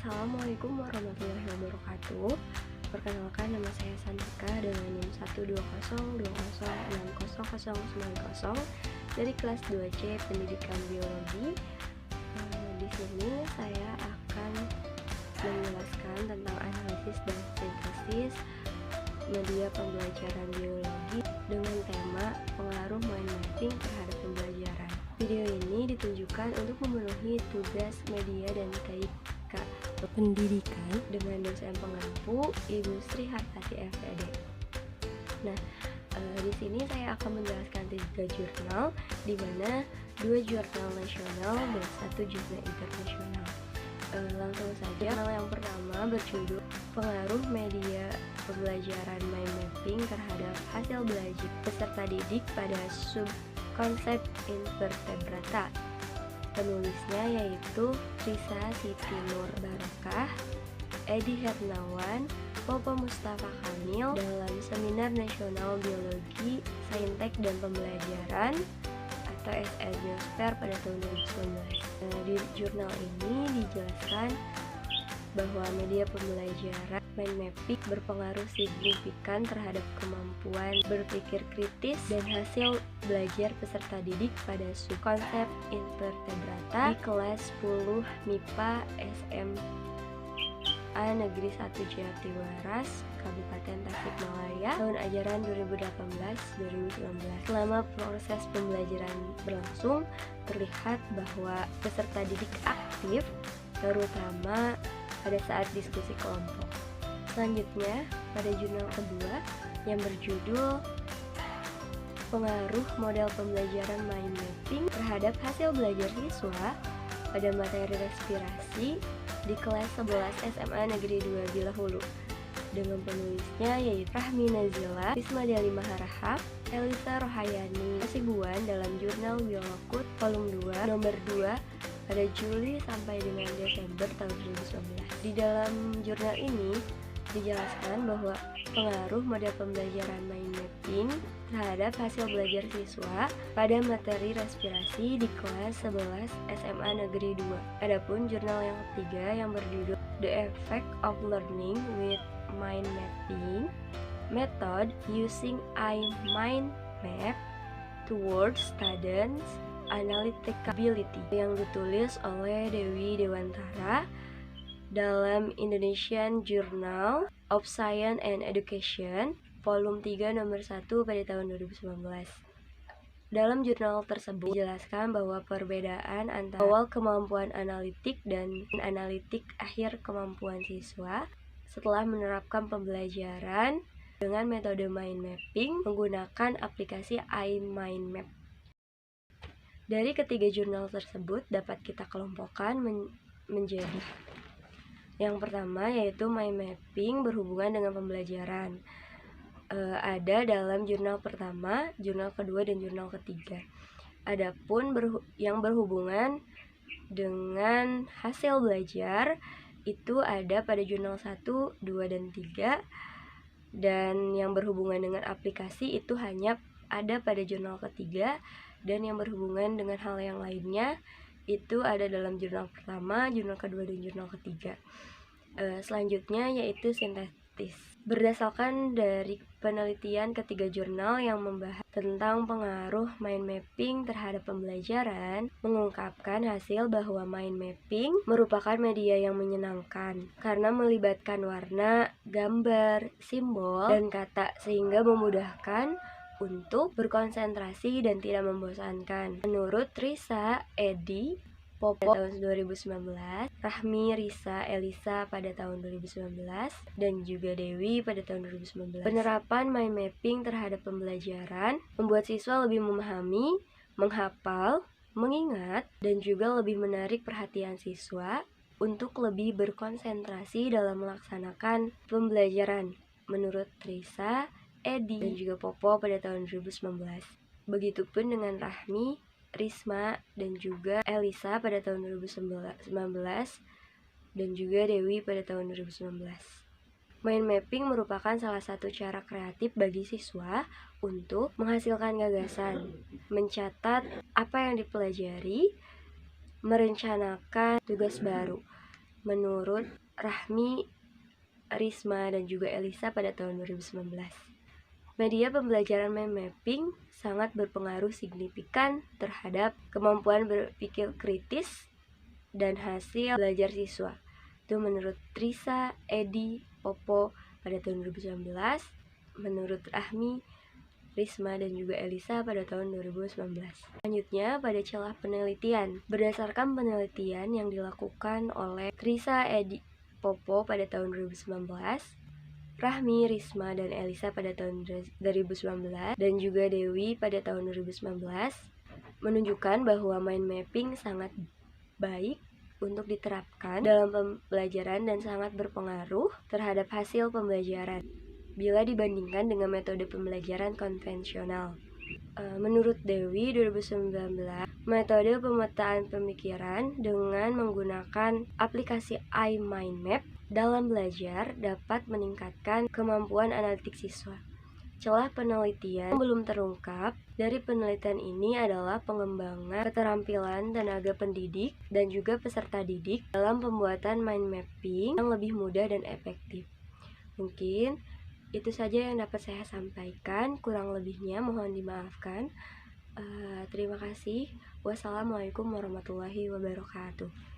Assalamualaikum warahmatullahi wabarakatuh. Perkenalkan, nama saya Sandika dengan NIM 12020609090 dari kelas 2C Pendidikan Biologi. Di sini saya akan menjelaskan tentang analisis dan sintesis media pembelajaran biologi dengan tema pengaruh mind mapping terhadap pembelajaran. Video ini ditunjukkan untuk memenuhi tugas media dan TIK pendidikan dengan dosen pengampu Ibu Sri Hartati FPD. Nah, di sini saya akan menjelaskan 3 jurnal, di mana 2 jurnal nasional dan 1 jurnal internasional. Langsung saja, jurnal yang pertama berjudul Pengaruh Media Pembelajaran Mind Mapping terhadap Hasil Belajar Peserta Didik pada Subkonsep Invertebrata. Penulisnya yaitu Risa Siti Nur Barakah, Edi Hernawan, Popo Mustafa Kamil dalam Seminar Nasional Biologi, Saintek dan Pembelajaran atau SL Biosfer pada tahun 2019. Di jurnal ini dijelaskan bahwa media pembelajaran mind mapping berpengaruh signifikan terhadap kemampuan berpikir kritis dan hasil belajar peserta didik pada subkonsep invertebrata di kelas 10 MIPA SMA Negeri 1 Jatiwaras, Kabupaten Tasikmalaya, tahun ajaran 2018-2019. Selama proses pembelajaran berlangsung, terlihat bahwa peserta didik aktif, terutama pada saat diskusi kelompok. Selanjutnya, pada jurnal kedua yang berjudul Pengaruh Model Pembelajaran Mind Mapping terhadap Hasil Belajar Siswa pada Materi Respirasi di kelas 11 SMA Negeri 2 Bilahulu, dengan penulisnya yaitu Rahmi Nazila, Risma Dali Maharahap, Elisa Rohayani Hasibuan dalam Jurnal Biolokut Volume 2 nomor 2 pada Juli sampai dengan Desember tahun 2019. Di dalam jurnal ini dijelaskan bahwa pengaruh model pembelajaran mind mapping terhadap hasil belajar siswa pada materi respirasi di kelas 11 SMA Negeri 2. Adapun jurnal yang ketiga yang berjudul The Effect of Learning with Mind Mapping Method Using iMind Map Towards Students Analytical Ability yang ditulis oleh Dewi Dewantara dalam Indonesian Journal of Science and Education Volume 3 nomor 1 pada tahun 2019. Dalam jurnal tersebut dijelaskan bahwa perbedaan antara awal kemampuan analitik dan analitik akhir kemampuan siswa setelah menerapkan pembelajaran dengan metode mind mapping menggunakan aplikasi iMindMap. Dari ketiga jurnal tersebut dapat kita kelompokkan menjadi yang pertama yaitu mind mapping berhubungan dengan pembelajaran. Ada dalam jurnal pertama, jurnal kedua, dan jurnal ketiga. Adapun yang berhubungan dengan hasil belajar itu ada pada jurnal 1, 2, dan 3. Dan yang berhubungan dengan aplikasi itu hanya ada pada jurnal ketiga, dan yang berhubungan dengan hal yang lainnya itu ada dalam jurnal pertama, jurnal kedua, dan jurnal ketiga. Selanjutnya yaitu sintetis. Berdasarkan dari penelitian ketiga jurnal yang membahas tentang pengaruh mind mapping terhadap pembelajaran, mengungkapkan hasil bahwa mind mapping merupakan media yang menyenangkan karena melibatkan warna, gambar, simbol, dan kata sehingga memudahkan untuk berkonsentrasi dan tidak membosankan. Menurut Risa, Edi, Popo tahun 2019, Rahmi, Risa, Elisa pada tahun 2019, dan juga Dewi pada tahun 2019. Penerapan mind mapping terhadap pembelajaran membuat siswa lebih memahami, menghafal, mengingat, dan juga lebih menarik perhatian siswa untuk lebih berkonsentrasi dalam melaksanakan pembelajaran. Menurut Risa, Edi, dan juga Popo pada tahun 2019. Begitupun dengan Rahmi, Risma, dan juga Elisa pada tahun 2019, dan juga Dewi pada tahun 2019. Mind mapping merupakan salah satu cara kreatif bagi siswa untuk menghasilkan gagasan, mencatat apa yang dipelajari, merencanakan tugas baru, menurut Rahmi, Risma, dan juga Elisa pada tahun 2019. Media pembelajaran mind mapping sangat berpengaruh signifikan terhadap kemampuan berpikir kritis dan hasil belajar siswa. Itu menurut Trisa, Edi, Popo pada tahun 2019, menurut Rahmi, Risma, dan juga Elisa pada tahun 2019. Selanjutnya pada celah penelitian. Berdasarkan penelitian yang dilakukan oleh Trisa, Edi, Popo pada tahun 2019, Rahmi, Risma, dan Elisa pada tahun 2019, dan juga Dewi pada tahun 2019, menunjukkan bahwa mind mapping sangat baik untuk diterapkan dalam pembelajaran dan sangat berpengaruh terhadap hasil pembelajaran bila dibandingkan dengan metode pembelajaran konvensional. Menurut Dewi 2019, metode pemetaan pemikiran dengan menggunakan aplikasi iMindMap dalam belajar dapat meningkatkan kemampuan analitik siswa. Celah penelitian yang belum terungkap dari penelitian ini adalah pengembangan keterampilan tenaga pendidik dan juga peserta didik dalam pembuatan mind mapping yang lebih mudah dan efektif. Mungkin itu saja yang dapat saya sampaikan, kurang lebihnya mohon dimaafkan. Terima kasih. Wassalamualaikum warahmatullahi wabarakatuh.